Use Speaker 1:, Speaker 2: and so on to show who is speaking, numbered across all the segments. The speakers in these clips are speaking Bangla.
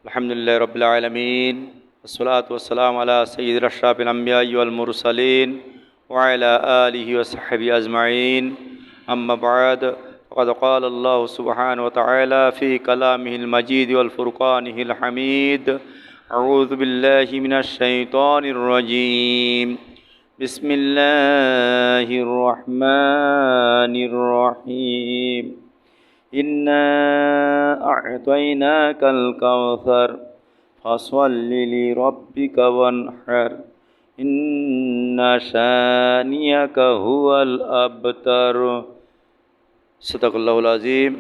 Speaker 1: আলহামদুলিল্লাহ রাব্বিল আলামিন ওয়াসসালাতু ওয়াসসালামু আলা সাইয়্যিদিল আশরাফিল আমবিয়াই ওয়াল মুরসালিন ওয়া আলা আলিহি ওয়া সাহবিহি আজমাইন আম্মা বা'দ ফাকাদ ক্বালা আল্লাহু সুবহানাহু ওয়া তাআলা ফি কালামিহিল মাজিদ ওয়াল ফুরকানিহিল হামিদ আউযু বিল্লাহি মিনাশ শাইতানির রাজীম বিসমিল্লাহির রহমানির রহিম ইন্না আ'তাইনাকাল কাউসার ফাসল্লি লিরাব্বিকা ওয়ানহার ইন্না শানিয়াকা হুয়াল আবতার। সাদাকাল্লাহুল আযীম।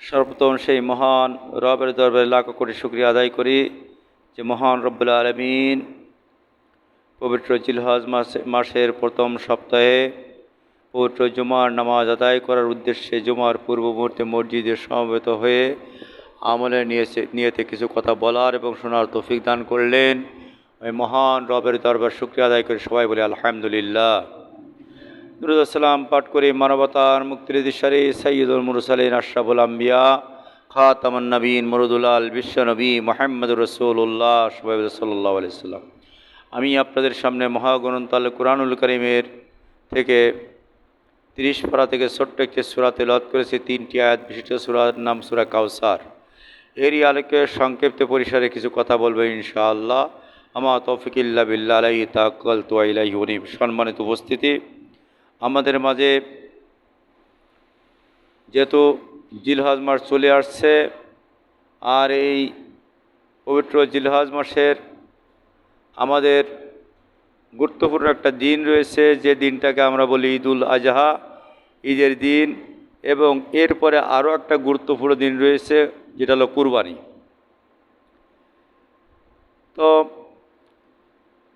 Speaker 1: সর্বপ্রথম সেই মহান রবের দরবারে লাখ কোটি শুকরিয়া আদায় করি যে মহান রব্বুল আলামিন পবিত্র জিলহজ মাসের প্রথম সপ্তাহে পবিত্র জুমার নামাজ আদায় করার উদ্দেশ্যে জুমার পূর্ব মুহূর্তে মসজিদে সমবেত হয়ে আমলে নিয়েতে কিছু কথা বলার এবং শোনার তৌফিক দান করলেন। ওই মহান রবের দরবার শুকরিয়া আদায় করে সবাই বলি আলহামদুলিল্লাহ। দুরূদ ও সালাম পাঠ করে মানবতার মুক্তির দিশারি সাইয়্যিদুল মুরসালিন আশরাফুল আম্বিয়া খাতামুন নবীন মুরুদুল আল বিশ্বনবী মুহাম্মদুর রাসূলুল্লাহ সাল্লাল্লাহু আলাইহি ওয়াসাল্লাম। আমি আপনাদের সামনে মহাগ্রন্থ আল কুরআনুল কারীমের থেকে 30 পারা থেকে ছোট্ট একটি সূরা তেলাওয়াত করেছি। 3টি আয়াত বিশিষ্ট সূরার নাম সূরা কাউসার। এরই আলোকে সংক্ষিপ্ত পরিসরে কিছু কথা বলবো ইনশাআল্লাহ। আমা তৌফিক ইল্লা বিল্লাহ আলাইহি তাওয়াক্কালতু ওয়া ইলাইহি উনীব। সম্মানিত উপস্থিতি, আমাদের মাঝে যেহেতু জিলহজ মাস চলে আসছে, আর এই পবিত্র জিলহজ মাসের আমাদের গুরুত্বপূর্ণ একটা দিন রয়েছে, যে দিনটাকে আমরা বলি ঈদুল আজহা, ঈদের দিন। এবং এরপরে আরও একটা গুরুত্বপূর্ণ দিন রয়েছে, যেটা হলো কুরবানি। তো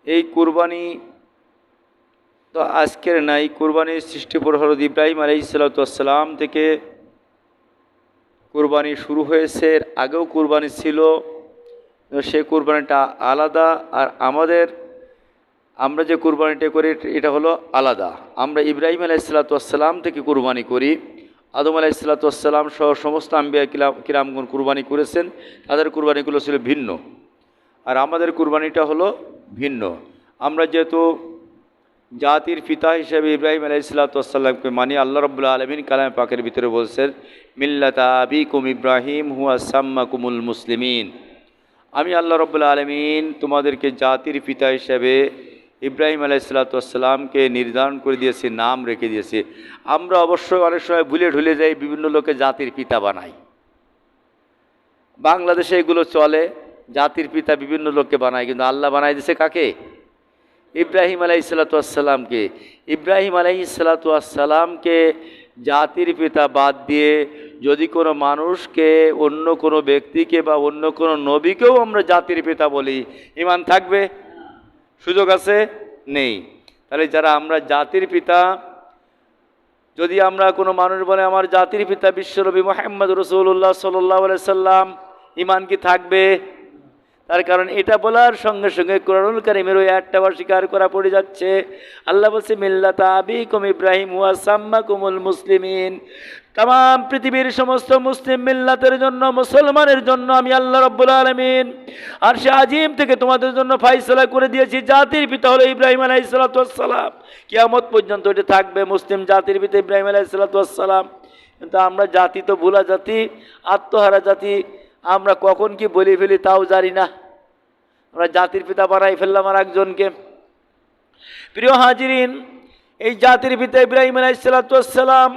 Speaker 1: এই কুরবানি তো আজকের নাই, কুরবানির সৃষ্টি হযরত ইব্রাহিম আলাইহিস সালাম থেকে কুরবানি শুরু হয়েছে। এর আগেও কুরবানি ছিল, সেই কুরবানিটা আলাদা। আর আমরা যে কুরবানিটা করি এটা হলো আলাদা। আমরা ইব্রাহিম আলাইহিস সালাম থেকে কুরবানি করি। আদম আলাইহিস সালাম সহ সমস্ত আম্বিয়া কিরামগণ কুরবানি করেছেন, তাদের কুরবানিগুলো ছিল ভিন্ন, আর আমাদের কুরবানিটা হলো ভিন্ন। আমরা যেহেতু জাতির পিতা হিসেবে ইব্রাহিম আলাইহিস সালামকে মানি, আল্লাহ রাব্বুল আলামিন কালামে পাকের ভিতরে বলছেন মিল্লাতা আবিকুম ইব্রাহিম হুয়া সাম্মাকুমুল মুসলিমিন। আমি আল্লাহ রাব্বুল আলামিন তোমাদেরকে জাতির পিতা হিসেবে ইব্রাহিম আলাইহিস সালামকে নির্ধারণ করে দিয়েছি, নাম রেখে দিয়েছি। আমরা অবশ্যই অনেক সময় ভুলে ঢুলে যাই, বিভিন্ন লোকে জাতির পিতা বানাই। বাংলাদেশে এগুলো চলে, জাতির পিতা বিভিন্ন লোককে বানায়, কিন্তু আল্লাহ বানাই দিয়েছে কাকে? ইব্রাহিম আলাইহিস সালামকে। ইব্রাহিম আলাইহিস সালামকে জাতির পিতা বাদ দিয়ে যদি কোনো মানুষকে, অন্য কোনো ব্যক্তিকে বা অন্য কোনো নবীকেও আমরা জাতির পিতা বলি, ঈমান থাকবে? সুযোগ আছে? নেই। তাহলে যারা আমরা জাতির পিতা, যদি আমরা কোনো মানুষ বলে আমার জাতির পিতা বিশ্বনবী মুহাম্মদ রাসূলুল্লাহ সাল্লাল্লাহু আলাইহি সাল্লাম, ঈমান কি থাকবে? তার কারণ এটা বলার সঙ্গে সঙ্গে কুরআনুল কারীমের ওই আয়াতটা অস্বীকার করা পড়ে যাচ্ছে। আল্লাহ বলছে মিল্লাতা আবিকুম ইব্রাহিম ওয়া সাম্মাকুমুল মুসলিমিন। তাম পৃথিবীর সমস্ত মুসলিম মিল্লাতের জন্য, মুসলমানের জন্য আমি আল্লাহ রাব্বুল আলামিন আরশে আজিম থেকে তোমাদের জন্য ফয়সালা করে দিয়েছি, জাতির পিতা হলো ইব্রাহিম আলাইহিস সালাম। কিয়ামত পর্যন্ত এটা থাকবে, মুসলিম জাতির পিতা ইব্রাহিম আলাইহিস সালাম। কিন্তু আমরা জাতি তো ভোলা জাতি, আত্মহারা জাতি। আমরা কখন কি বলে ফেলি তাও জানি না। আমরা জাতির পিতা বানাই ফেললাম আর একজনকে। প্রিয় হাজিরিন, এই জাতির পিতা ইব্রাহিম আলাইহিস সালাম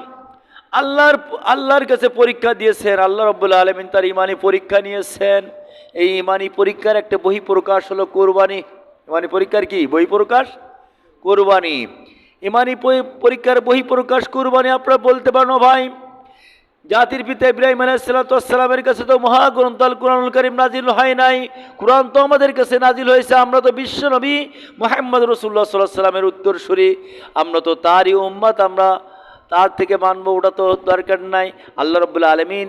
Speaker 1: আল্লাহর কাছে পরীক্ষা দিয়েছেন। আল্লাহ রাব্বুল আলামিন তার ঈমানি পরীক্ষা নিয়েছেন। এই ঈমানি পরীক্ষার একটা বহিঃপ্রকাশ হলো কুরবানি। ঈমানি পরীক্ষার কি বহিঃপ্রকাশ? কুরবানি। ঈমানি পরীক্ষার বহিঃপ্রকাশ কুরবানি। আপনারা বলতে পারেন ভাই, জাতির পিতা ইব্রাহিম আলাইহিস সালামের কাছে তো মহাগ্রন্থ আল কুরআনুল কারীম নাজিল হয় নাই। কুরআন তো আমাদের কাছে নাজিল হয়েছে। আমরা তো বিশ্বনবী মুহাম্মদ রাসূলুল্লাহ সাল্লাল্লাহু আলাইহি সাল্লামের উত্তরসূরি, আমরা তো তারই উম্মত, আমরা তার থেকে মানবো, ওটা তো দরকার নাই। আল্লাহ রাব্বুল আলামিন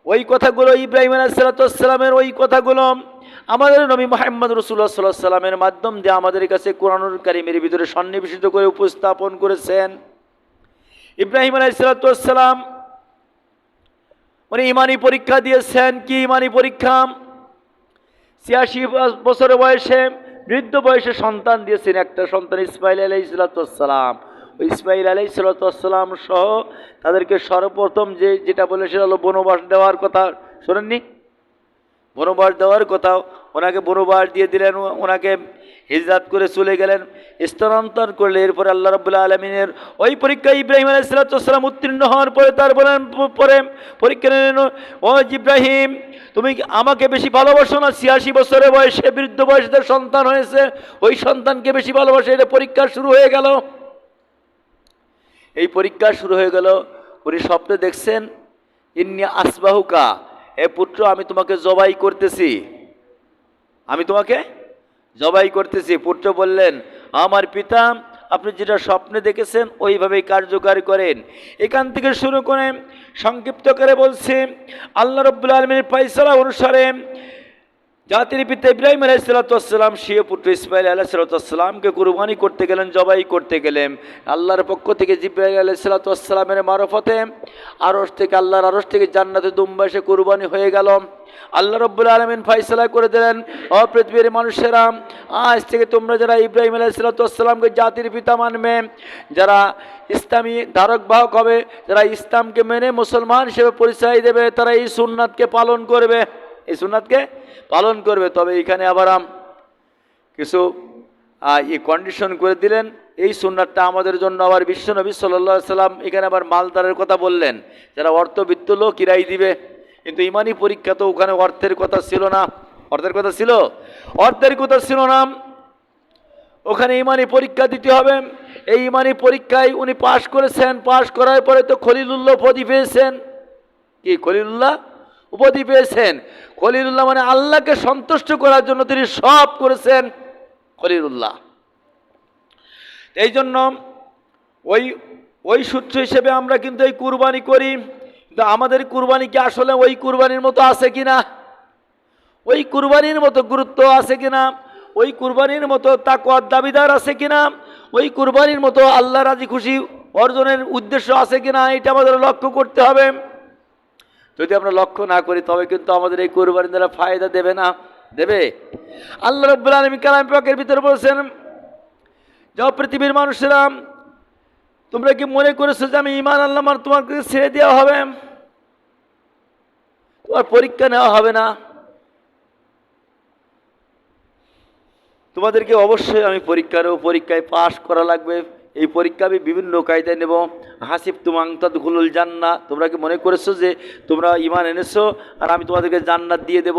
Speaker 1: ওই কথাগুলো, ইব্রাহিম আলাইহিস সালামের ওই কথাগুলো আমাদের নবী মুহাম্মদ রাসূলুল্লাহ সাল্লাল্লাহু আলাইহি সাল্লামের মাধ্যম দিয়ে আমাদের কাছে কুরআনুল কারীমের ভিতরে সন্নিবেশিত করে উপস্থাপন করেছেন। ইব্রাহিম আলাইহিস সালাম উনি ইমানি পরীক্ষা দিয়েছেন। কি ইমানি পরীক্ষা? 86 বছর বয়সে, বৃদ্ধ বয়সে সন্তান দিয়েছেন। একটা সন্তান ইসমাইল আলাইহিসসালাম। ওই ইসমাইল আলাইহিসসালাম সহ তাদেরকে সর্বপ্রথম যেটা বলে সেটা হলো বনবাস দেওয়ার কথা। শোনেননি? বনবাস দেওয়ার কথা। ওনাকে বনবাস দিয়ে দিলেন, ওনাকে হিজরত করে চলে গেলেন, স্থানান্তর করলে। এরপরে আল্লাহ রাব্বুল আলামিনের ওই পরীক্ষায় ইব্রাহিম আলাইহিসসালাম উত্তীর্ণ হওয়ার পরে তার বলেন পরে পরীক্ষা নিলেন, ও ইব্রাহিম, তুমি আমাকে বেশি ভালোবাসো না? 86 বছরের বয়সে, বৃদ্ধ বয়সে সন্তান হয়েছে, ওই সন্তানকে বেশি ভালোবাসে। এটা পরীক্ষা শুরু হয়ে গেল। এই পরীক্ষা শুরু হয়ে গেল। উনি স্বপ্নে দেখছেন, ইন্নী আসবাহুকা, এ পুত্র, আমি তোমাকে জবাই করতেছি, আমি তোমাকে জবাই করতেছি। পুত্র বললেন, আমার পিতা, আপনি যেটা স্বপ্নে দেখেছেন ওইভাবেই কার্যকারী করেন। এখান থেকে শুরু করে সংক্ষিপ্ত করে বলছি, আল্লাহ রাব্বুল আলামিনের ফয়সালা অনুসারে জাতির পিতা ইব্রাহিম আলাইহিসসালাম স্বীয় পুত্র ইসমাইল আলাইহিসসালামকে কুরবানি করতে গেলেন, জবাই করতে গেলেন। আল্লাহর পক্ষ থেকে জিবরাইল আলাইহিসসালামের মারফতে আরশ থেকে, আল্লাহর আরশ থেকে জান্নাতে দুম্বা এসে কুরবানি হয়ে গেল। আল্লাহ রাব্বুল আলামিন ফয়সালা করে দিলেন, ও পৃথিবীর মানুষেরা, আজ থেকে তোমরা যারা ইব্রাহিম আলাইহিসসালামকে জাতির পিতা মানবে, যারা ইসলামী ধারক বাহক হবে, যারা ইসলামকে মেনে মুসলমান হিসেবে পরিচয় দেবে, তারা এই সুন্নাতকে পালন করবে, এই সুন্নাতকে পালন করবে। তবে এখানে আবার কিছু কন্ডিশন করে দিলেন। এই সুন্নাতটা আমাদের জন্য আবার বিশ্বনবী সাল্লাল্লাহু আলাইহি সাল্লাম এখানে আবার মালদারের কথা বললেন, যারা অর্থবিত্ত লোক কিরাই দিবে। কিন্তু ইমানি পরীক্ষা তো ওখানে অর্থের কথা ছিল না। অর্থের কথা ছিল? অর্থের কথা ছিল না। ওখানে ইমানি পরীক্ষা দিতে হবে। এই ইমানি পরীক্ষায় উনি পাশ করেছেন। পাশ করার পরে তো খলিলুল্লাহ উপাধি পেয়েছেন। কি খলিলুল্লাহ উপাধি পেয়েছেন? খলিলুল্লাহ মানে আল্লাহকে সন্তুষ্ট করার জন্য তিনি সব করেছেন খলিলুল্লাহ। এই জন্য ওই সূত্র হিসেবে আমরা কিন্তু এই কুরবানি করি। কিন্তু আমাদের কুরবানি কি আসলে ওই কুরবানির মতো আছে কিনা? ওই কুরবানির মতো গুরুত্ব আছে কিনা? ওই কুরবানির মতো তাকওয়ার দাবিদার আছে কিনা? ওই কুরবানির মতো আল্লাহ রাজি খুশি অর্জনের উদ্দেশ্য আছে কিনা? এটা আমাদের লক্ষ্য করতে হবে। যদি আমরা লক্ষ্য না করি তবে কিন্তু আমাদের এই কুরবানি দ্বারা ফায়দা দেবে না। দেবে? আল্লাহ রাব্বুল আলামিন কালাম পাকের ভিতরে বলেছেন, যাও পৃথিবীর মানুষেরা, তোমরা কি মনে করেছো যে আমি ঈমান আনলাম আর তোমাকে ছেড়ে দেওয়া হবে, তোমার পরীক্ষা নেওয়া হবে না? তোমাদেরকে অবশ্যই আমি পরীক্ষা নেব, পরীক্ষায় পাশ করা লাগবে। এই পরীক্ষা আমি বিভিন্ন কায়দায় নেব। হাসিবতুম আন তাদখুলুল জান্নাহ, তোমরা কি মনে করেছো যে তোমরা ঈমান এনেছো আর আমি তোমাদেরকে জান্নাত দিয়ে দেব?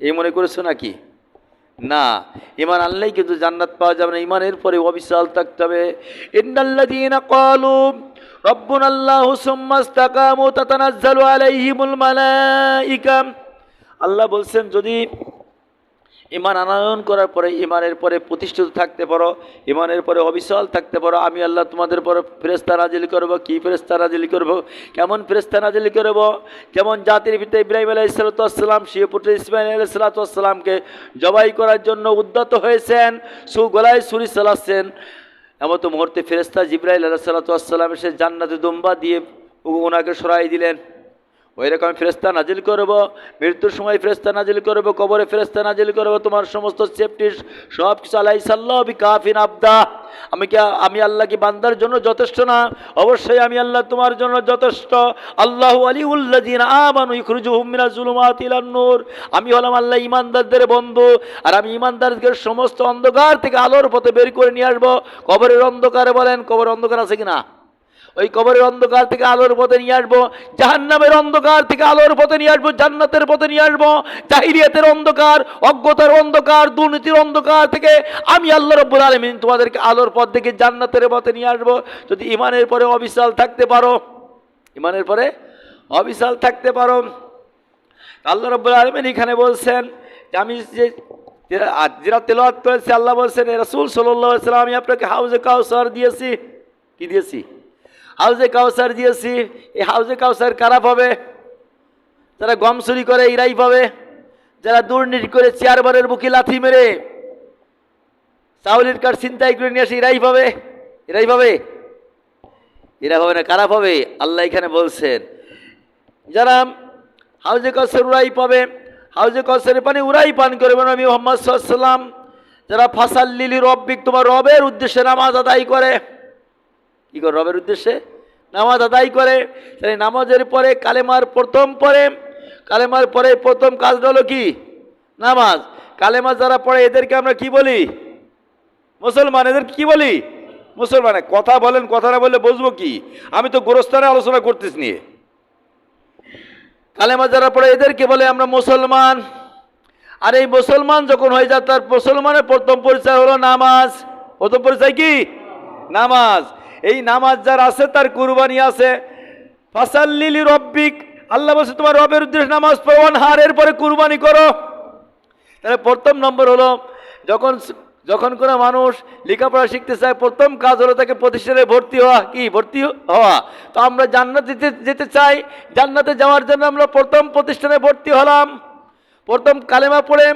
Speaker 1: এই মনে করেছো নাকি? না, ঈমান আনলেই কিন্তু জান্নাত পাওয়া যাবে না। ঈমানের পরে অবিচল থাকতে হবে। ইন্নাল্লাযীনা ক্বালু রাব্বুনাল্লাহু সুম্মা ইসতাকামু তাতানাজ্জালু আলাইহিমুল মালাইকা, আল্লাহ বলছেন যদি ঈমান আনয়ন করার পরে, ঈমানের পরে প্রতিষ্ঠিত থাকতে পারো, ঈমানের পরে অবিচল থাকতে পারো, আমি আল্লাহ তোমাদের পরে ফেরেশতা নাজিল করব। কি ফেরেশতা নাজিল করব? কেমন ফেরেশতা নাজিল করব? যেমন জাতির পিতা ইব্রাহিম আলাইহিসসালাম স্বীয় পুত্র ইসমাঈল আলাইহিসসালামকে জবাই করার জন্য উদ্যত হয়েছেন, গলায় ছুরি চালাচ্ছেন, এমন তো মুহূর্তে ফেরেশতা জিবরাইল আলাইহিসসালাম এসে জান্নাতে দুম্বা দিয়ে ওনাকে সরাই দিলেন। ওই রকম ফেরেশতা নাজিল করব। মৃত্যুর সময় ফেরেশতা নাজিল করব, কবরে ফেরেশতা নাজিল করব, তোমার সমস্ত সেফটি সব কিছু। আলাইসাল্লাহু বিকাফিন আবদা, আমি আল্লাহ কি বান্দার জন্য যথেষ্ট না? অবশ্যই আমি আল্লাহ তোমার জন্য যথেষ্ট। আল্লাহু ওয়ালিউল্লাযিনা আমানু ইখরিজুহুম মিনাজ জুলুমাতি ইলান নূর, আমি হলাম আল্লাহ ঈমানদারদের বন্ধু, আর আমি ঈমানদারদের সমস্ত অন্ধকার থেকে আলোর পথে বের করে নিয়ে আসবো। কবরের অন্ধকারে বলেন, কবরের অন্ধকার আছে কিনা? ওই কবরের অন্ধকার থেকে আলোর পথে নিয়ে আসবো। জাহান্নামের অন্ধকার থেকে আলোর পথে নিয়ে আসবো, জান্নাতের পথে নিয়ে আসবো। জাহিলিয়াতের অন্ধকার, অজ্ঞতার অন্ধকার, দুর্নীতির অন্ধকার থেকে আমি আল্লাহ রাব্বুল আলামিন তোমাদেরকে আলোর পথ থেকে জান্নাতের পথে নিয়ে আসবো। যদি ঈমানের পরে অবিচল থাকতে পারো, ঈমানের পরে অবিচল থাকতে পারো। আল্লাহ রাব্বুল আলামিন এখানে বলছেন যে আমি যেটা তেলাওয়াত করেছি, আল্লাহ বলছেন রাসূল সাল্লাল্লাহু আলাইহি ওয়াসাল্লাম, আমি আপনাকে হাউজে কাউসার দিয়েছি। কি দিয়েছি? হাউজে কাউসার দিয়েছি। এই হাউজে কাউসার কারা পাবে? যারা গম চুরি করে এরাই পাবে। যারা দুর্নীতি করে চেয়ারবারের বুকে লাথি মেরে চাউলের কার্ড ছিনতাই করে নিয়ে আসে এরাই পাবে। এরাই পাবে? এরা পাবে না। কারা পাবে? আল্লাহ এখানে বলছেন যারা হাউজে কাউসার ওরাই পাবে, হাউজে কাউসারের পানি ওরাই পান করবে। নবী মুহাম্মদ সাল্লাল্লাহু আলাইহি ওয়াসাল্লাম যারা ফাসাল্লি রব্বিক, তোমার রবের উদ্দেশ্যে নামাজ আদায় করে, কি করে? রবের উদ্দেশ্যে নামাজ আদায় করে। তাই নামাজের পরে কালেমার প্রথম পরে, কালেমার পরে প্রথম কাজটা হলো কি? নামাজ। কালেমা যারা পড়ে এদেরকে আমরা কি বলি? মুসলমান। এদেরকে কি বলি? মুসলমান। কথা বলেন, কথা না বললে বুঝবো কি? আমি তো গোরস্থানে আলোচনা করতেছি নিয়ে। কালেমা যারা পড়ে এদেরকে বলে আমরা মুসলমান। আর এই মুসলমান যখন হয়ে যায়, তার মুসলমানের প্রথম পরিচয় হলো নামাজ। প্রথম পরিচয় কি? নামাজ। এই নামাজ যার আছে তার কুরবানি আছে। ফাসাল্লি লিরাব্বিক, আল্লাহ বলছে তোমার রবের উদ্দেশ্যে নামাজ পড়ো, ওয়ানহার, এরপরে কুরবানি করো। তাহলে প্রথম নম্বর হলো, যখন যখন কোনো মানুষ লেখাপড়া শিখতে চায়, প্রথম কাজ হলো তাকে প্রতিষ্ঠানে ভর্তি হওয়া। কি? ভর্তি হওয়া। তো আমরা জান্নাতে যেতে চাই, জান্নাতে যাওয়ার জন্য আমরা প্রথম প্রতিষ্ঠানে ভর্তি হলাম। প্রথম কালেমা পড়ে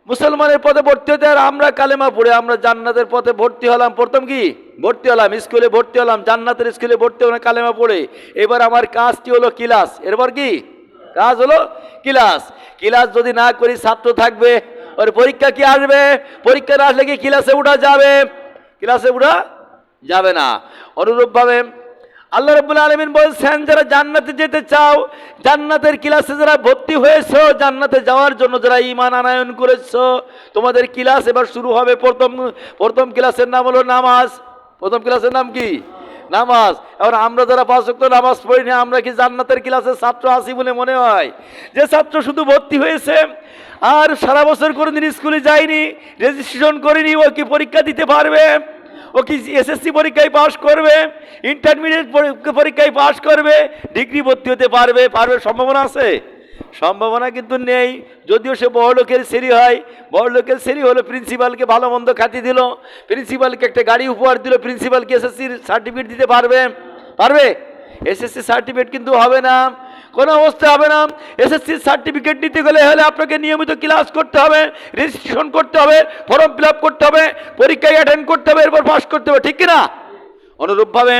Speaker 1: মুসলমানের পথে ভর্তি হতে, আর আমরা কালেমা পড়ে আমরা জান্নাতের পথে ভর্তি হলাম। প্রথম কি? ভর্তি হলাম, স্কুলে ভর্তি হলাম, জান্নাতের স্কুলে ভর্তি হলাম কালেমা পড়ে। এবার আমার কাজটি হলো ক্লাস। এরপর কি কাজ হলো? ক্লাস। ক্লাস যদি না করি ছাত্র থাকবে, ওর পরীক্ষা কি আসবে? পরীক্ষা না আসলে কি ক্লাসে উঠা যাবে? ক্লাসে উঠা যাবে না। অনুরূপভাবে আল্লাহ রাব্বুল আলামিন বলছেন, যারা জান্নাতে যেতে চাও, জান্নাতের ক্লাসে যারা ভর্তি হয়েছো, জান্নাতে যাওয়ার জন্য যারা ঈমান আনয়ন করেছো, তোমাদের ক্লাস এবার শুরু হবে। প্রথম ক্লাসের নাম হলো নামাজ। প্রথম ক্লাসের নাম কি? নামাজ। এখন আমরা যারা 5 ওয়াক্ত নামাজ পড়ি না, আমরা কি জান্নাতের ক্লাসের ছাত্র আছি বলে মনে হয়? যে ছাত্র শুধু ভর্তি হয়েছে আর সারা বছর কোনোদিন স্কুলে যায়নি, রেজিস্ট্রেশন করেনি, ও কি পরীক্ষা দিতে পারবে? ও কি এসএসসি পরীক্ষায় পাশ করবে? ইন্টারমিডিয়েট পরীক্ষায় পাশ করবে? ডিগ্রি ভর্তি হতে পারবে? সম্ভাবনা আছে? সম্ভাবনা কিন্তু নেই। যদিও সে বড় লোকের ছেলে হয়, বড় লোকের ছেলে হলো প্রিন্সিপালকে ভালো মন্দ খাতি দিল, প্রিন্সিপালকে একটা গাড়ি উপহার দিল, প্রিন্সিপালকে এসএসসির সার্টিফিকেট দিতে পারবে? পারবে? এসএসসি সার্টিফিকেট কিন্তু হবে না, কোনো অবস্থা হবে না। এসএসসির সার্টিফিকেট নিতে গেলে আপনাকে নিয়মিত ক্লাস করতে হবে, রেজিস্ট্রেশন করতে হবে, ফর্ম ফিল আপ করতে হবে, পরীক্ষায় অ্যাটেন্ড করতে হবে, এরপর পাস করতে হবে। ঠিক কিনা? অনুরূপভাবে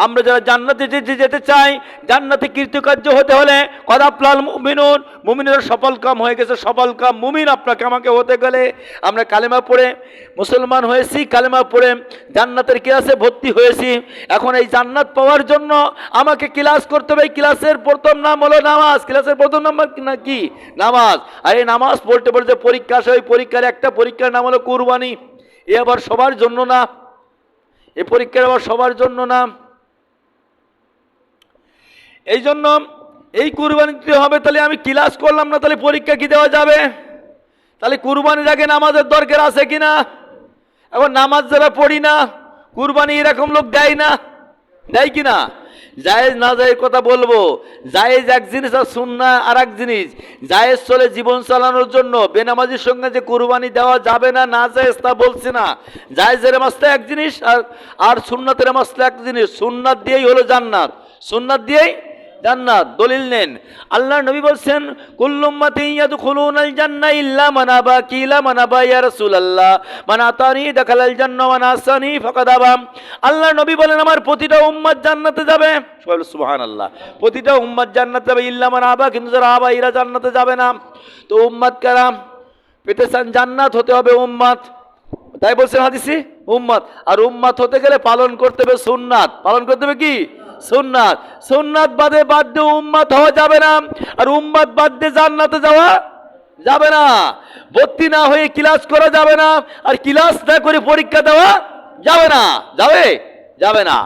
Speaker 1: আমরা যারা জান্নাতে যেতে চাই, জান্নাতে কৃতকার্য হতে হলে কদাপ্লাল মুমিনুন, মুমিনের সফল কাম হয়ে গেছে, সফল কাম মুমিন আপনাকে আমাকে হতে গেলে আমরা কালেমা পড়ে মুসলমান হয়েছি, কালেমা পড়ে জান্নাতের ক্লাসে ভর্তি হয়েছি। এখন এই জান্নাত পাওয়ার জন্য আমাকে ক্লাস করতে হবে। এই ক্লাসের প্রথম নাম হলো নামাজ। ক্লাসের প্রথম নাম্বার কি? নামাজ। আর এই নামাজ পড়তে পড়তে পরীক্ষা আসে, ওই পরীক্ষার একটা পরীক্ষার নাম হলো কুরবানি। এ আবার সবার জন্য না, এই পরীক্ষার আবার সবার জন্য না। এই জন্য এই কুরবানি দিতে হবে। তাহলে আমি ক্লাস করলাম না, তাহলে পরীক্ষা কি দেওয়া যাবে? তাহলে কুরবানির আগে নামাজের দরকার আছে কিনা? এখন নামাজ যারা পড়ি না, কুরবানি এরকম লোক দেয় না, দেয় কিনা? জায়েজ না জায়েজ কথা বলবো। জায়েজ এক জিনিস আর সুন্নাহ আর এক জিনিস। জায়েজ চলে জীবন চালানোর জন্য, বেনামাজির সঙ্গে যে কুরবানি দেওয়া যাবে না, না জায়েজ তা বলছি না। জায়েজের মাসলা এক জিনিস, আর সুন্নাতের মাসলা এক জিনিস। সুন্নাত দিয়েই হলো জান্নাত, সুন্নাত দিয়েই জান্নাত। দলিল নেন, আল্লাহর নবী বলছেন, কুল্লু উম্মতি ইয়াদখুলুনাল জান্নাহ ইল্লা মান আবা। কিলা মান আবা ইয়া রাসূলুল্লাহ? মান আতানি দাখালাল জান্নাহ ওয়া মান আসানি ফাকাদ আবা। আল্লাহর নবী বলেন, আমার প্রতিটা উম্মত জান্নাতে যাবে। সুবহানাল্লাহ। প্রতিটা উম্মত জান্নাতে যাবে, ইল্লা মান আবা, কিন্তু যারা আবা এরা জান্নাতে যাবে না। তো উম্মত কারা পেতে চান জান্নাত, হতে হবে উম্মত। তাই বলছেন হাদিসে উম্মত। আর উম্মত হতে গেলে পালন করতে হবে সুন্নাত। পালন করতে হবে কি? সুন্নাত। সুন্নাত বাদ দিয়ে উম্মত হওয়া যাবে না, আর উম্মত বাদ দিয়ে জান্নাতে যাওয়া যাবে না। ভর্তি না হয়ে ক্লাস করা যাবে না, আর ক্লাস না করে পরীক্ষা দেওয়া যাবে না। যাবে? যাবে না।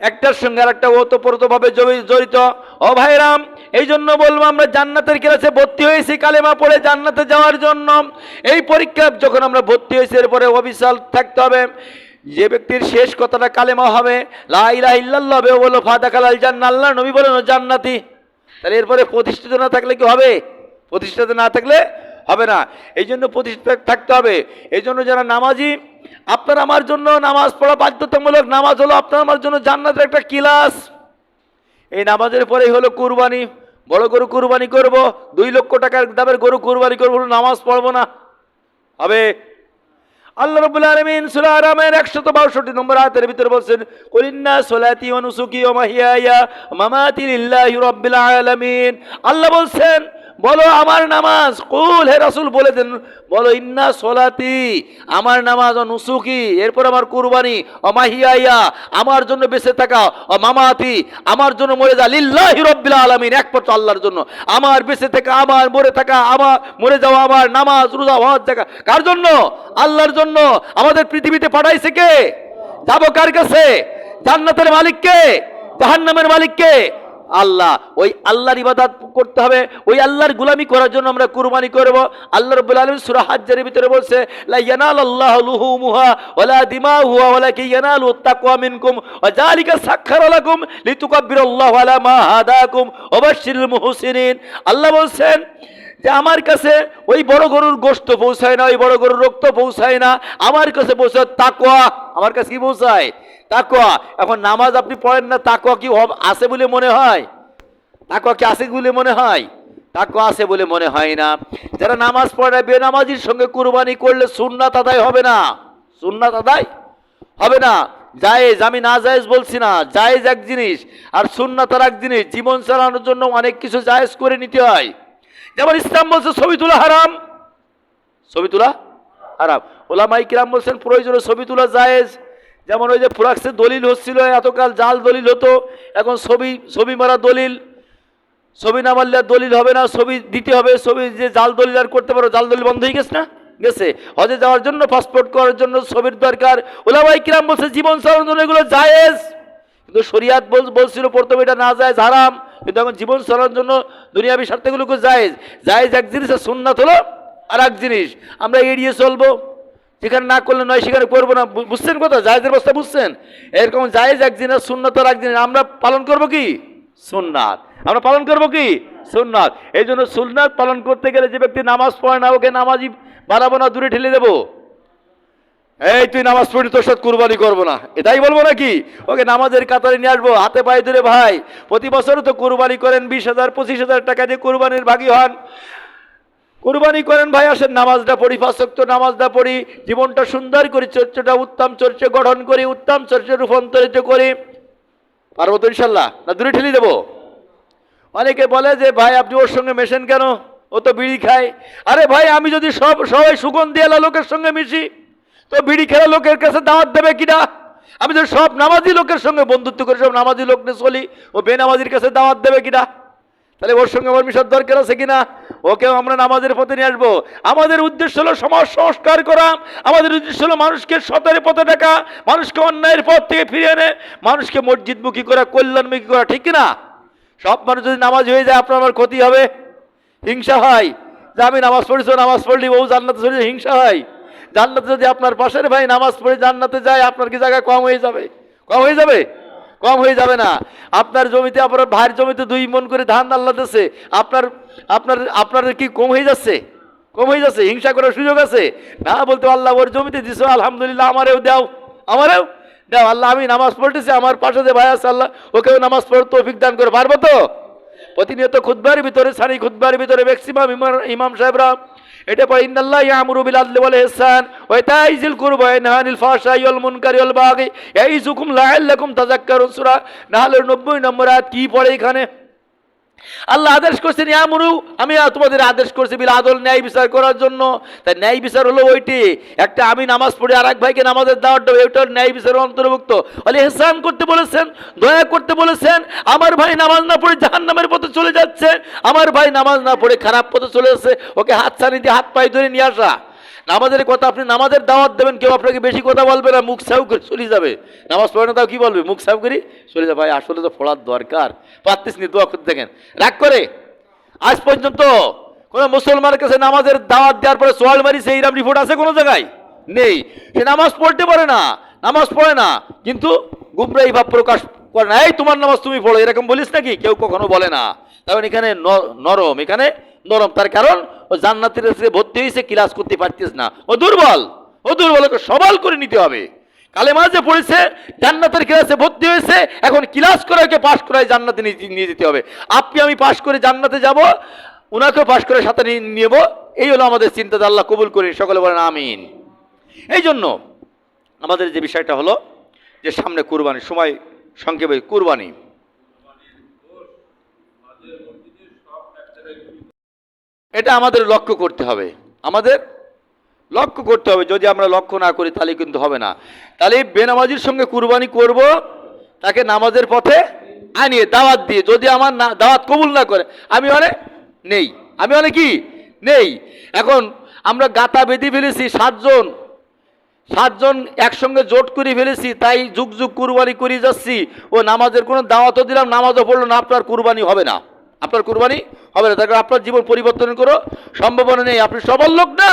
Speaker 1: একটার সঙ্গে আর একটা ওতপ্রোতভাবে জড়িত। ও ভাইরাম, এই জন্য বলবো, আমরা জান্নাতের ক্লাসে ভর্তি হয়েছি কালেমা পড়ে জান্নাতে যাওয়ার জন্য। এই পরীক্ষা যখন আমরা ভর্তি হয়েছি, এরপরে অবিচল থাকতে হবে। যে ব্যক্তির শেষ কথাটা কালেমা হবে, লা ইলাহা ইল্লাল্লাহ হবে, ও বলো ফাদাখালাল জান্নাহ, আল্লাহর নবী বলেন ও জান্নাতি। তাহলে এরপরে প্রতিষ্ঠিত না থাকলে কি হবে? প্রতিষ্ঠিত না থাকলে হবে না। এই জন্য প্রতিষ্ঠিত থাকতে হবে। এই জন্য যারা নামাজি, আপনার আমার জন্য নামাজ পড়া বাধ্যতামূলক। নামাজ হলো আপনার আমার জন্য জান্নাতের একটা ক্লাস। এই নামাজের পরেই হলো কুরবানি। বড় গরু কুরবানি করব, 2 লক্ষ টাকার দামের গরু কুরবানি করবো, নামাজ পড়বো না, হবে? আল্লাহ রাব্বুল আলামিন সূরা আরামের 162 নম্বর আয়াতের ভিতরে বলছেন, কুল ইন্না সলাতি ওয়া নুসুকি ওয়া মাহইয়ায়া ওয়া মামাতি লিল্লাহি রাব্বিল আলামিন। আল্লাহ বলছেন বলো আমার নামাজ, কুল হে রাসূল বলে দেন, বলো ইন্না সলাতি আমার নামাজ, ও নুসুকি এরপর আমার কুরবানি, ও মাহইয়ায়া আমার জন্য বেঁচে থাকা, ও মামাতি আমার জন্য মরে যা, লিল্লাহি রাব্বিল আলামিন একমাত্র আল্লাহর জন্য আমার বেঁচে থাকা, আমার মরে থাকা, আমার মরে যাওয়া, আমার নামাজ রোজা হজ জাকাত কার জন্য? আল্লাহর জন্য। আমাদের পৃথিবীতে পাঠাইছে কে? যাবো কার কাছে? জান্নাতের মালিক কে? জাহান্নামের মালিক কে? আল্লাহ। ওই আল্লাহর ইবাদত করতে হবে, ওই আল্লাহর গোলামি করার জন্য আমরা কুরবানি করব। আল্লাহ রাব্বুল আলামিন সূরা হজ্জের ভিতরে বলছে, লা ইয়ানালাল্লাহু লুহুমুহা ওয়ালা দিমাউহা ওয়ালাকিন ইয়ানালুত তাকওয়া মিনকুম ওয়া যালিকা সাখখারা লাকুম লিতুকাব্বিরুল্লাহু আলা মা হাদাকুম ওয়া বাশশিরিল মুহসিনিন। আল্লাহ বলছেন যে আমার কাছে ওই বড় গরুর গোশত পৌঁছায় না, ওই বড় গরুর রক্ত পৌঁছায় না, আমার কাছে পৌঁছায় তাকওয়া। আমার কাছে কি পৌঁছায়? তাকওয়া। এখন নামাজ আপনি পড়েন না, তাকওয়া কি আছে বলে মনে হয়? তাকওয়া কি আছে বলে মনে হয়? তাকওয়া আছে বলে মনে হয় না। যারা নামাজ পড়ে না, বেনামাজির সঙ্গে কুরবানি করলে সুন্নাত আদায় হবে না, সুন্নাত আদায় হবে না। জায়েজ, আমি না জায়েজ বলছি না, জায়েজ এক জিনিস আর সুন্নাত আর এক জিনিস। জীবন চালানোর জন্য অনেক কিছু জায়েজ করে নিতে হয়। যেমন ইসলাম বলছে ছবি তোলা হারাম, ছবি তোলা হারাম। ওলামাই কিরাম বলছেন প্রয়োজনে ছবি তোলা জায়েজ। যেমন ওই যে ফুরাক্সে দলিল হচ্ছিল, এতকাল জাল দলিল হতো, এখন ছবি মারা দলিল। ছবি না মারলে দলিল হবে না, ছবি দিতে হবে। ছবি যে জাল দলিল আর করতে পারো, জাল দলিল বন্ধ হয়ে গেছে না, গেছে। হজে যাওয়ার জন্য, পাসপোর্ট করার জন্য ছবির দরকার। ওলামাই কিরাম বলছে জীবন চালানোর জন্য এগুলো জায়েজ, কিন্তু শরিয়াত বলছিল প্রথমে এটা না জায়েজ, হারাম। কিন্তু এখন জীবন চালানোর জন্য দুনিয়াবি স্বার্থগুলোকে জায়েজ। জায়েজ এক জিনিস আর সুন্নাত হলো আর এক জিনিস। আমরা এড়িয়ে চলবো, যেখানে না করলে নয় সেখানে করবো না। বুঝছেন কথা? জায়েজের বস্তা বুঝছেন? এরকম জায়েজ এক জিনিস, সুন্নাত আর এক জিনিস। আমরা পালন করবো কি? সুন্নাত। আমরা পালন করবো কি? সুন্নাত। এই জন্য সুন্নাত পালন করতে গেলে যে ব্যক্তি নামাজ পড়ে না, ওকে নামাজি বানাবো না, দূরে ঠেলে দেবো। এই তুই নামাজ পড়ি, তোর সাথে কুরবানি করবো না, এটাই বলবো নাকি? ওকে নামাজের কাতারে নিয়ে আসবো, হাতে পায়ে ধরে, ভাই প্রতি বছরও তো কুরবানি করেন, 20,000 25,000 টাকা দিয়ে কুরবানির ভাগী হন, কুরবানি করেন ভাই। আসেন নামাজটা পড়ি, 5 ওয়াক্ত নামাজটা পড়ি, জীবনটা সুন্দর করি, চর্চাটা উত্তম চর্চা গঠন করি, উত্তম চর্চা রূপান্তরিত করি। পারবো তো ইনশাল্লাহ? না দূরে ঠেলে দেবো? অনেকে বলে যে ভাই আপনি ওর সঙ্গে মেশেন কেন, ও তো বিড়ি খায়। আরে ভাই আমি যদি সবাই সুগন্ধি এলা লোকের সঙ্গে মিশি, তো বিড়ি খেলা লোকের কাছে দাওয়াত দেবে কিনা? আমি যদি সব নামাজি লোকের সঙ্গে বন্ধুত্ব করে সব নামাজি লোক নিয়ে চলি, ও বেনামাজির কাছে দাওয়াত দেবে কিনা? তাহলে ওর সঙ্গে আমার মিশার দরকার আছে কিনা? ওকেও আমরা নামাজের পথে নিয়ে আসবো। আমাদের উদ্দেশ্য হলো সমাজ সংস্কার করা, আমাদের উদ্দেশ্য হলো মানুষকে সতের পথে ডাকা, মানুষকে অন্যায়ের পথ থেকে ফিরিয়ে এনে মানুষকে মসজিদমুখী করা, কল্যাণমুখী করা, ঠিক কিনা? সব মানুষ যদি নামাজ হয়ে যায়, আপনার আমার ক্ষতি হবে, হিংসা হয়। যে আমি নামাজ পড়েছি, নামাজ পড়লি বউ জান্নাতে চলে যায়, হিংসা হয়। জান্নাতে যদি আপনার পাশের ভাই নামাজ পড়ে জান্নাতে যায়, আপনার কি জায়গা কম হয়ে যাবে? কম হয়ে যাবে? কম হয়ে যাবে না। আপনার জমিতে, আপনার ভাইয়ের জমিতে 2 মণ করে ধান আল্লাহ দিচ্ছে, আপনার কি কম হয়ে যাচ্ছে? কম হয়ে যাচ্ছে? হিংসা করার সুযোগ আছে না? বলতে আল্লাহ ওর জমিতে দিছো, আলহামদুলিল্লাহ আমারেও দাও, আমারেও দাও। আল্লাহ আমি নামাজ পড়তেছি, আমার পাশে যে ভাই আছে, আল্লাহ ওকেও নামাজ পড়তে তৌফিক দান করে। পারবো তো? প্রতিনিয়ত খুতবার ভিতরে, সানি খুতবার ভিতরে ম্যাক্সিমাম ইমাম সাহেবরা এটা পড়ে, ইন্নাল্লাহ ইয়ামুরু বিল আদলি ওয়াল ইহসান ওয়া ইতাইজিল কুরবা ওয়া ইয়ানহা আনিল ফাহশাই ওয়াল মুনকারি ওয়াল বাগি ইয়াইযুকুম লাআল্লাকুম তাযাক্কারুন। সূরা নাহলের 90 নম্বর আয়াত। কি পড়ে এখানে? আল্লাহ আদেশ করছেন ইয়ামুরু, আমি তোমাদের আদেশ করছি বিল আদল, ন্যায় বিচার করার জন্য। তাই ন্যায় বিচার হলো ওইটি, একটা আমি নামাজ পড়ে আর এক ভাইকে নামাজের দাওয়াত দেবো, এটার ন্যায় বিচারের অন্তর্ভুক্ত। বলে ইহসান করতে বলেছেন, দয়া করতে বলেছেন। আমার ভাই নামাজ না পড়ে জাহান্নামের পথে চলে যাচ্ছে, আমার ভাই নামাজ না পড়ে খারাপ পথে চলে যাচ্ছে, ওকে হাতছানি দিয়ে হাত পায়ে ধরে নিয়ে আসা। নামাজের কথা, আপনি নামাজের দাওয়াত দেবেন, কেউ আপনাকে বেশি কথা বলবে না, মুখ সাউ করে চলে যাবে। নামাজ পড়ে না তাও কি বলবে? মুখ সাউ করি চলে যাবে। ভাই আসলে তো পড়ার দরকার, পারতিস নি, দোয়া করতে দেখেন রাগ করে। আজ পর্যন্ত কোন মুসলমানের কাছে নামাজের দাওয়াত দেওয়ার পরে সোয়াল মারিছে এইরকম রিপোর্ট আছে কোনো জায়গায়? নেই। সে নামাজ পড়তে পারে না, নামাজ পড়ে না, কিন্তু গুমরাহি ভাব প্রকাশ করে না, এই তোমার নামাজ তুমি পড়ো, এরকম বলিস নাকি? কেউ কখনো বলে না। কারণ এখানে নরম, এখানে নরম। তার কারণ ও জান্নাতের ভর্তি হয়েছে, ক্লাস করতে পারতিস না, ও দুর্বল, ও দুর্বল, ওকে সবল করে নিতে হবে। কালেমা যে পড়েছে, জান্নাতের ক্লাসে ভর্তি হয়েছে, এখন ক্লাস করে ওকে পাশ করায় জান্নাতে নিয়ে যেতে হবে। আপনি আমি পাশ করে জান্নাতে যাব, উনাকেও পাশ করে সাথে নিয়ে নেব। এই হলো আমাদের চিন্তা। আল্লাহ কবুল করি, সকলে বলেন আমিন। এই জন্য আমাদের যে বিষয়টা হলো যে সামনে কুরবানি, সময় সংক্ষেপে কুরবানি, এটা আমাদের লক্ষ্য করতে হবে, আমাদের লক্ষ্য করতে হবে। যদি আমরা লক্ষ্য না করি তাহলে কিন্তু হবে না। তাহলে বেনামাজির সঙ্গে কুরবানি করব, তাকে নামাজের পথে আনিয়ে দাওয়াত দিয়ে, যদি আমার না দাওয়াত কবুল না করে আমি অনেক নেই, আমি অনেক কি নেই। এখন আমরা গাতা বেঁধে ফেলেছি, সাতজন একসঙ্গে জোট করে ফেলেছি, তাই যুগ যুগ কুরবানি করে যাচ্ছি। ও নামাজের কোনো দাওয়াতও দিলাম, নামাজও পড়লো না, আপনার কুরবানি হবে না, আপনার কুরবানি হবে না। তার কারণ আপনার জীবন পরিবর্তন করো সম্ভাবনা নেই, আপনি সবল লোক না।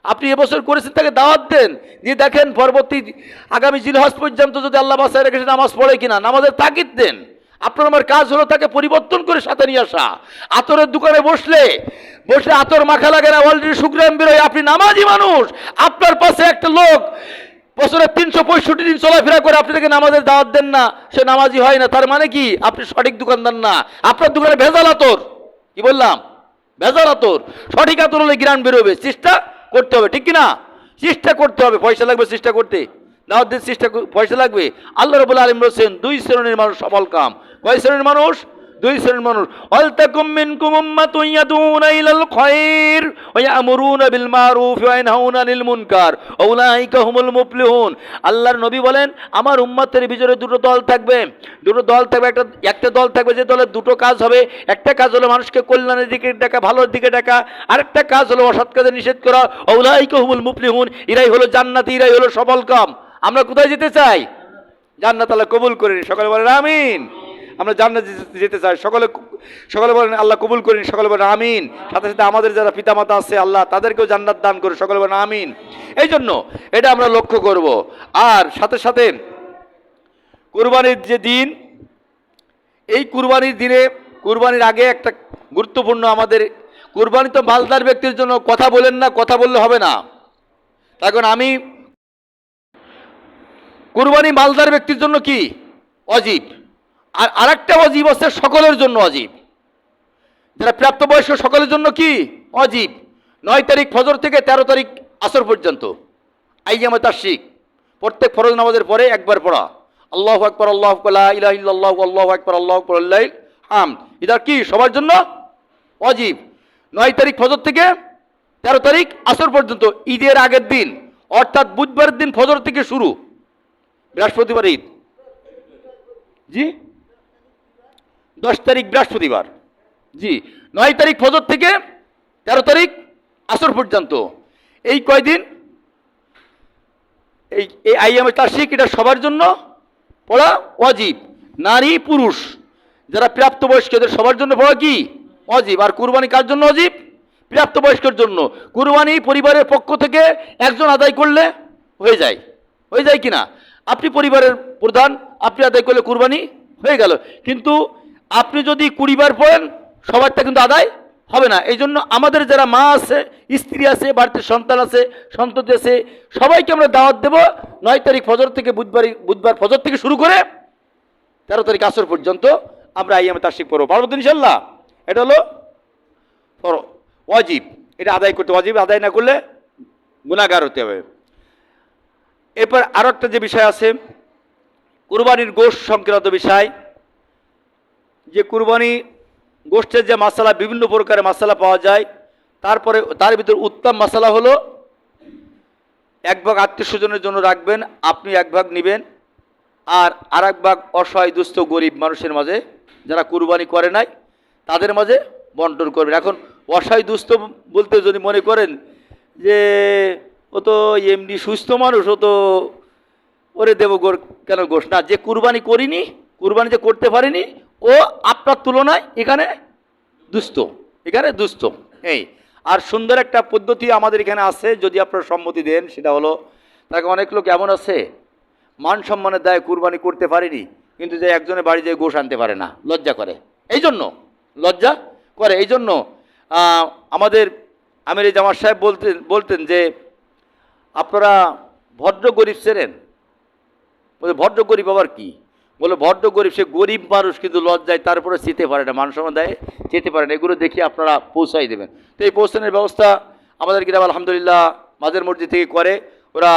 Speaker 1: আপনি এবছর করেছেন, তাকে দাওয়াত দেন, দিয়ে দেখেন পরবর্তী আগামী জিলহজ পর্যন্ত যদি আল্লাহ বাসায় রেখেছে নামাজ পড়ে কিনা, নামাজের তাগিদ দেন। আপনার আমার কাজ হলো তাকে পরিবর্তন করে সাথে নিয়ে আসা। আতরের দোকানে বসলে আতর মাখা লাগে না, অলরেডি সুগ্রাম বেরোয়, আপনি নামাজি মানুষ, আপনার পাশে একটা লোক বছরের 365 দিন চলাফেরা করে, আপনি তাকে নামাজের দাওয়াত দেন না, সে নামাজি হয় না, তার মানে কি আপনি সঠিক দোকানদার না, আপনার দোকানে ভেজাল আতর। কি বললাম? ভেজাল আতর। সঠিক আতর হলে গ্রান বেরোবে, চেষ্টা করতে হবে, ঠিক কিনা? চেষ্টা করতে হবে, পয়সা লাগবে চেষ্টা করতে, দাওয়াত দিতে চেষ্টা, পয়সা লাগবে। আল্লাহ রাব্বুল আলামিন বলেছেন 2 শ্রেণীর মানুষ সফল কাম। কয় শ্রেণীর মানুষ? 2 শ্রেণীর মানুষ। ওয়ালতাকুম মিনকুম উম্মাতুন ইয়াদুনা ইলাল খায়র ওয়া ইয়ামুরুনা বিল মারুফ ওয়া ইয়ানহাউনা আনিল মুনকার উলাইকা হুমুল মুফলিহুন। আল্লাহর নবী বলেন আমার উম্মতের ভিতরে দুটো দল থাকবে, একটা দল থাকবে যে দলের দুটো কাজ হবে। একটা কাজ হলো মানুষকে কল্যাণের দিকে ডাকা, ভালোর দিকে ডাকা, আরেকটা কাজ হলো অসৎ কাজে নিষেধ করা। উলাইকা হুমুল মুফলিহুন, এরাই হলো জান্নাতি, এরাই হলো সফল কাম। আমরা কোথায় যেতে চাই? জান্নাত। আল্লাহ কবুল করে নিন, সকলে বলেন আমিন। আমরা জান্নাত যেতে চাই, সকলে বলেন আল্লাহ কবুল করে নিন, সকলে বলেন আমিন। সাথে সাথে আমাদের যারা পিতামাতা আছে আল্লাহ তাদেরকেও জান্নাত দান করে, সকলে বলেন আমিন। এই জন্য এটা আমরা লক্ষ্য করব। আর সাথে সাথে কুরবানির যে দিন, এই কুরবানির দিনে, কুরবানির আগে একটা গুরুত্বপূর্ণ, আমাদের কুরবানি তো মালদার ব্যক্তির জন্য, কথা বলেন না, কথা বললে হবে না। এখন আমি কুরবানি মালদার ব্যক্তির জন্য কি ওয়াজিব, আর আরেকটা ওয়াজিব আছে সকলের জন্য ওয়াজিব, যারা প্রাপ্তবয়স্ক সকলের জন্য কি ওয়াজিব। 9 তারিখ ফজর থেকে 13 তারিখ আসর পর্যন্ত আইয়ামে তাশরিক, প্রত্যেক ফরজ নামাজের পরে একবার পড়া আল্লাহু আকবার, আল্লাহু আকবার, লা ইলাহা ইল্লাল্লাহু, আল্লাহু আকবার, আল্লাহু আকবার, লিল্লাহিল হামদ। এটা কি সবার জন্য ওয়াজিব। 9 তারিখ ফজর থেকে 13 তারিখ আসর পর্যন্ত, ঈদের আগের দিন অর্থাৎ বুধবারের দিন ফজর থেকে শুরু, বৃহস্পতিবার ঈদ, জি 10 তারিখ বৃহস্পতিবার, জি 9 তারিখ ফজর থেকে 13 তারিখ আসর পর্যন্ত, এই কয়দিন এই আইয়ামে তাশরিক, এটা সবার জন্য পড়া ওয়াজিব। নারী পুরুষ যারা প্রাপ্তবয়স্ক এদের সবার জন্য পড়া কি ওয়াজিব। আর কুরবানি কার জন্য ওয়াজিব? প্রাপ্তবয়স্কের জন্য। কুরবানি পরিবারের পক্ষ থেকে একজন আদায় করলে হয়ে যায় কিনা? আপনি পরিবারের প্রধান, আপনি আদায় করলে কুরবানি হয়ে গেল। কিন্তু আপনি যদি 20 বার পড়েন সবারটা কিন্তু আদায় হবে না। এই জন্য আমাদের যারা মা আছে, স্ত্রী আছে, বাড়িতে সন্তান আছে, সন্ততি আছে, সবাইকে আমরা দাওয়াত দেব 9 তারিখ ফজর থেকে বুধবার ফজর থেকে শুরু করে 13 তারিখ আসর পর্যন্ত আমরা আইয়ামে তাশরিক পড়ব, পারবো তো ইনশাআল্লাহ। এটা হলো ওয়াজিব, এটা আদায় করতে, ওয়াজিব আদায় না করলে গুনাহগার হতে হবে। এরপর আরো একটা যে বিষয় আছে কুরবানির গোশত সংক্রান্ত বিষয়, যে কুরবানি গোশতের যে মশলা, বিভিন্ন প্রকারের মশলা পাওয়া যায়, তারপরে তার ভিতর উত্তম মশলা হলো 1 ভাগ আত্মীয় স্বজনের জন্য রাখবেন, আপনি 1 ভাগ নেবেন, আর 1 ভাগ অসহায় দুস্থ গরিব মানুষের মাঝে, যারা কুরবানি করে নাই তাদের মাঝে বন্টন করবেন। এখন অসহায় দুস্থ বলতে যদি মনে করেন যে ও তো এমনি সুস্থ মানুষ, ও তো ওরে দেব কেন গোশ, না, যে কুরবানি করিনি, কুরবানি যে করতে পারিনি, ও আপনার তুলনায় এখানে দুস্থ। এই আর সুন্দর একটা পদ্ধতি আমাদের এখানে আছে, যদি আপনারা সম্মতি দেন, সেটা হলো, তাকে অনেক লোক এমন আছে মান সম্মানের দায়ে কুরবানি করতে পারেনি, কিন্তু যে একজনের বাড়ি যেয়ে গোশ আনতে পারে না, লজ্জা করে, এই জন্য আমাদের আমির জামাত সাহেব বলতেন যে আপনারা ভদ্র গরিব চেনেন? বলে ভদ্র গরিব আবার কি? বলে ভদ্র গরিব, সে গরিব মানুষ কিন্তু লজ্জায় তারপরে যেতে পারে না, মান সম্মান দেয় যেতে পারে না, এগুলো দেখে আপনারা পৌঁছাই দেবেন। তো এই পৌঁছানোর ব্যবস্থা আমাদের গ্রামে আলহামদুলিল্লাহ মাজার মসজিদ থেকে করে ওরা